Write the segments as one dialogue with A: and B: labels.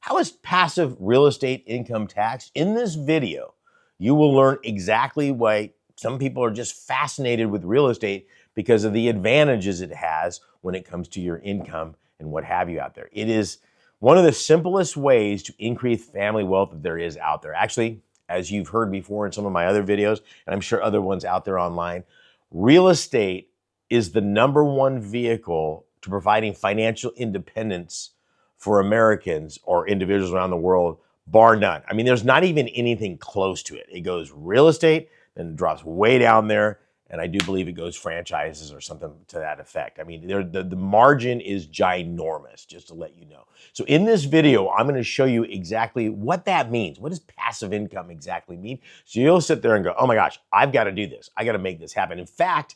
A: how is passive real estate income taxed? In this video, you will learn exactly why some people are just fascinated with real estate because of the advantages it has when it comes to your income and what have you out there. It is one of the simplest ways to increase family wealth that there is out there. Actually, as you've heard before in some of my other videos, and I'm sure other ones out there online, real estate is the number one vehicle to providing financial independence for Americans or individuals around the world, bar none. I mean, there's not even anything close to it. It goes real estate, then it drops way down there, and I do believe it goes franchises or something to that effect. I mean, the margin is ginormous, just to let you know. So in this video, I'm gonna show you exactly what that means. What does passive income exactly mean? So you'll sit there and go, oh my gosh, I've gotta do this. I gotta make this happen. In fact,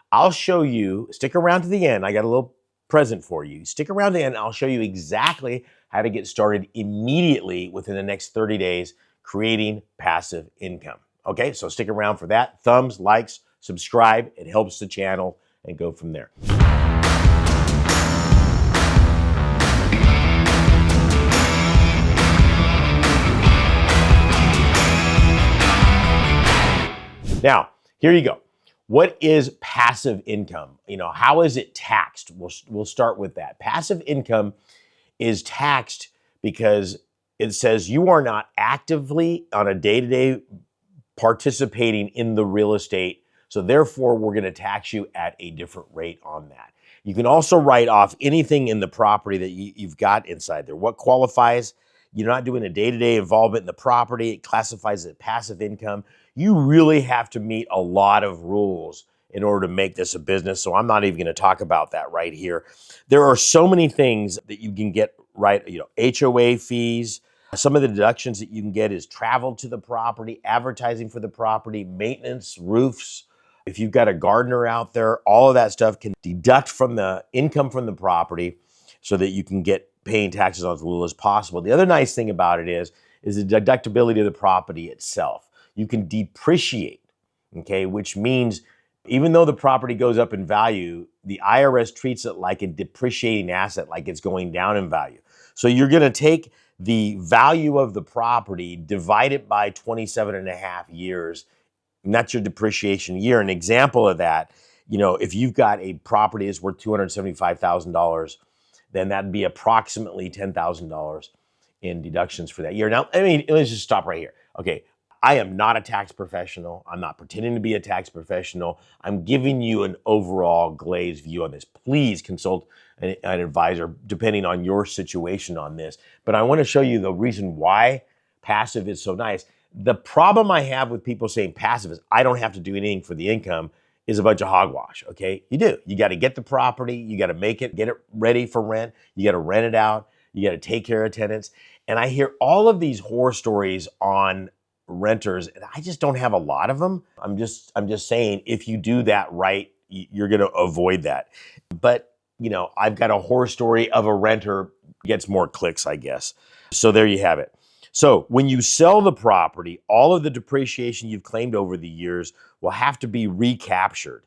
A: I'll show you, stick around to the end. I got a little present for you. Stick around to the end. I'll show you exactly how to get started immediately within the next 30 days creating passive income. Okay, so stick around for that. Thumbs, likes, subscribe. It helps the channel, and go from there. Now, here you go. What is passive income? You know, how is it taxed? We'll start with that. Passive income is taxed because it says you are not actively on a day-to-day participating in the real estate. So therefore, we're going to tax you at a different rate on that. You can also write off anything in the property that you've got inside there. What qualifies? You're not doing a day-to-day involvement in the property. It classifies as passive income. You really have to meet a lot of rules in order to make this a business. So I'm not even going to talk about that right here. There are so many things that you can get right. You know, HOA fees. Some of the deductions that you can get is travel to the property, advertising for the property, maintenance, roofs. If you've got a gardener out there, all of that stuff can deduct from the income from the property so that you can get paying taxes on as little as possible. The other nice thing about it is the deductibility of the property itself. You can depreciate, okay, which means even though the property goes up in value, the IRS treats it like a depreciating asset, like it's going down in value. So you're going to take the value of the property, divide it by 27 and a half years, and that's your depreciation year. An example of that, you know, if you've got a property that's worth $275,000, then that'd be approximately $10,000 in deductions for that year. Now, I mean, let's just stop right here. Okay, I am not a tax professional. I'm not pretending to be a tax professional. I'm giving you an overall glazed view on this. Please consult an advisor depending on your situation on this. But I want to show you the reason why passive is so nice. The problem I have with people saying passive is I don't have to do anything for the income is a bunch of hogwash, okay? You do. You got to get the property. You got to make it, get it ready for rent. You got to rent it out. You got to take care of tenants. And I hear all of these horror stories on renters, and I just don't have a lot of them. I'm just saying, if you do that right, you're going to avoid that. But, you know, I've got a horror story of a renter gets more clicks, I guess. So there you have it. So when you sell the property, all of the depreciation you've claimed over the years will have to be recaptured,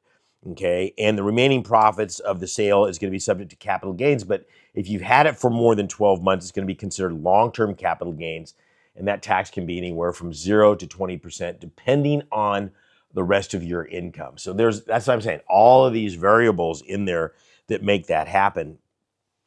A: okay? And the remaining profits of the sale is going to be subject to capital gains. But if you've had it for more than 12 months, it's going to be considered long-term capital gains. And that tax can be anywhere from 0 to 20%, depending on the rest of your income. So that's what I'm saying. All of these variables in there that make that happen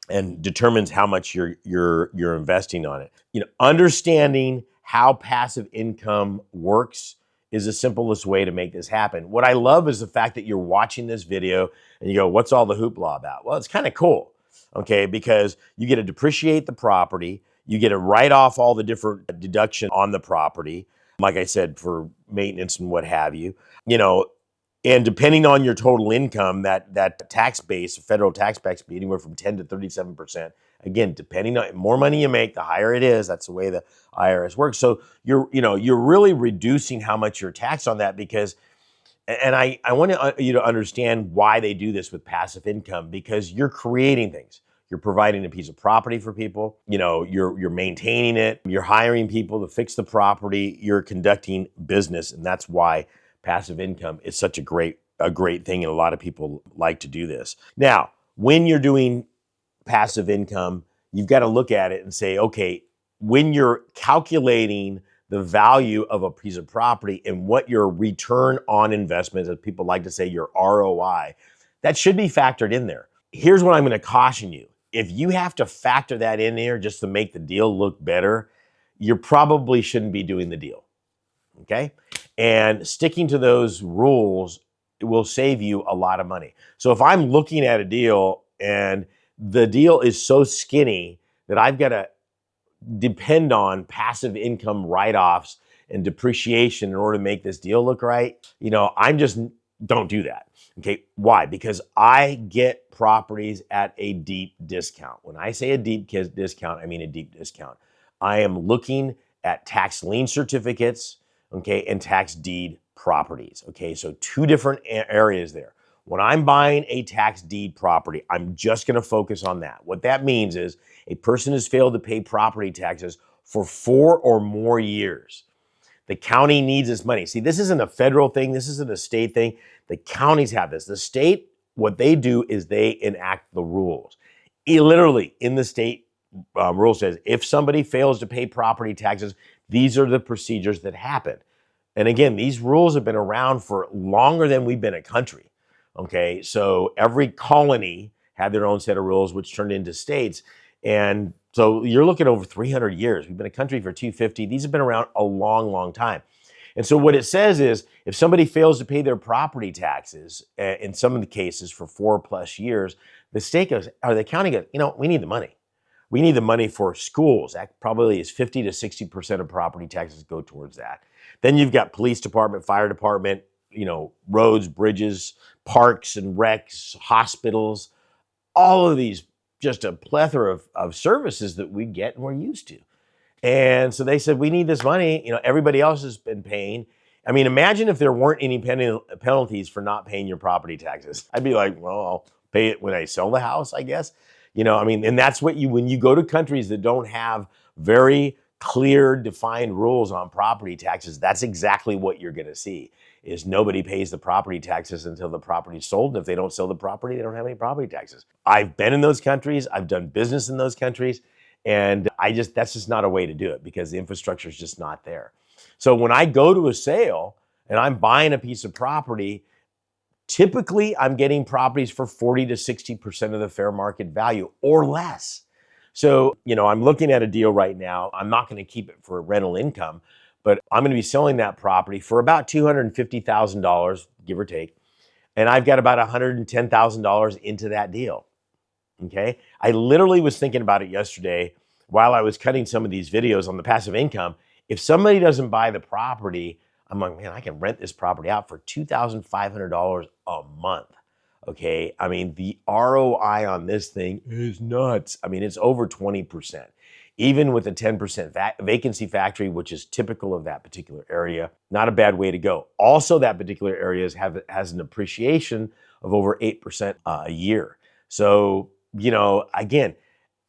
A: and determines how much you're investing on it. You know, understanding how passive income works is the simplest way to make this happen. What I love is the fact that you're watching this video and you go, what's all the hoopla about? Well, it's kind of cool, okay? Because you get to depreciate the property, you get to write off all the different deduction on the property, like I said, for maintenance and what have you, you know, and depending on your total income, that tax base, federal tax base, be anywhere from 10 to 37%. Again, depending on more money you make, the higher it is. That's the way the IRS works. So you're really reducing how much you're taxed on that because, and I want you to understand why they do this with passive income, because you're creating things. You're providing a piece of property for people. You know, you're maintaining it. You're hiring people to fix the property. You're conducting business, and that's why passive income is such a great thing, and a lot of people like to do this. Now, when you're doing passive income, you've got to look at it and say, okay, when you're calculating the value of a piece of property and what your return on investment, as people like to say, your ROI, that should be factored in there. Here's what I'm going to caution you. If you have to factor that in there just to make the deal look better, you probably shouldn't be doing the deal. Okay? And sticking to those rules will save you a lot of money. So if I'm looking at a deal and the deal is so skinny that I've got to depend on passive income write-offs and depreciation in order to make this deal look right, I'm just don't do that. Okay, why? Because I get properties at a deep discount. When I say a deep discount, I mean a deep discount. I am looking at tax lien certificates, okay, and tax deed properties. Okay, so two different areas there. When I'm buying a tax deed property, I'm just going to focus on that. What that means is a person has failed to pay property taxes for 4 or more years. The county needs this money. See, this isn't a federal thing. This isn't a state thing. The counties have this. The state, what they do is they enact the rules. Literally, in the state rule says, if somebody fails to pay property taxes, these are the procedures that happen. And again, these rules have been around for longer than we've been a country. Okay, so every colony had their own set of rules, which turned into states. And so you're looking over 300 years. We've been a country for 250. These have been around a long, long time. And so what it says is, if somebody fails to pay their property taxes, in some of the cases for 4+ years, the state goes, or the county goes, we need the money. We need the money for schools. That probably is 50 to 60% of property taxes go towards that. Then you've got police department, fire department, roads, bridges, parks and recs, hospitals, all of these, just a plethora of services that we get and we're used to. And so they said, we need this money. Everybody else has been paying. I mean, imagine if there weren't any penalties for not paying your property taxes. I'd be like, well, I'll pay it when I sell the house, I guess. And that's what when you go to countries that don't have very clear, defined rules on property taxes, that's exactly what you're going to see, is nobody pays the property taxes until the property's sold. And if they don't sell the property, they don't have any property taxes. I've been in those countries. I've done business in those countries. And that's just not a way to do it because the infrastructure is just not there. So when I go to a sale and I'm buying a piece of property, typically I'm getting properties for 40 to 60% of the fair market value or less. So, I'm looking at a deal right now. I'm not going to keep it for rental income, but I'm going to be selling that property for about $250,000, give or take. And I've got about $110,000 into that deal. Okay. I literally was thinking about it yesterday while I was cutting some of these videos on the passive income. If somebody doesn't buy the property, I'm like, man, I can rent this property out for $2,500 a month. Okay. I mean, the ROI on this thing is nuts. I mean, it's over 20%, even with a 10% vacancy factory, which is typical of that particular area. Not a bad way to go. Also, that particular area has an appreciation of over 8% a year. So, again,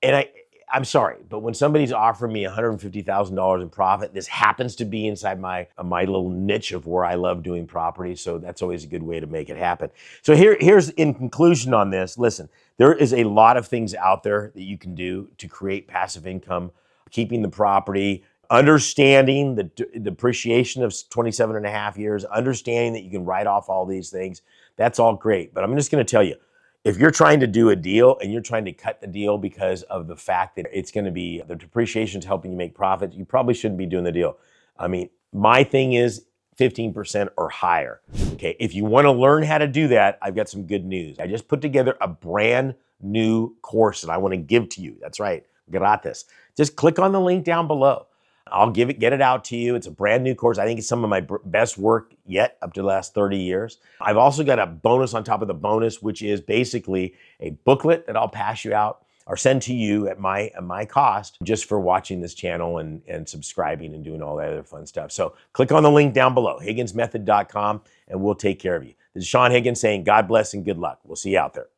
A: and I'm sorry, but when somebody's offering me $150,000 in profit, this happens to be inside my little niche of where I love doing property. So that's always a good way to make it happen. So here's in conclusion on this. Listen, there is a lot of things out there that you can do to create passive income, keeping the property, understanding the depreciation of 27 and a half years, understanding that you can write off all these things. That's all great. But I'm just going to tell you, if you're trying to do a deal and you're trying to cut the deal because of the fact that it's going to be the depreciation is helping you make profit, you probably shouldn't be doing the deal. I mean, my thing is 15% or higher. Okay, if you want to learn how to do that, I've got some good news. I just put together a brand new course that I want to give to you. That's right, gratis. Just click on the link down below. I'll get it out to you. It's a brand new course. I think it's some of my best work yet up to the last 30 years. I've also got a bonus on top of the bonus, which is basically a booklet that I'll pass you out or send to you at my cost just for watching this channel and subscribing and doing all that other fun stuff. So click on the link down below, higginsmethod.com, and we'll take care of you. This is Saen Higgins saying God bless and good luck. We'll see you out there.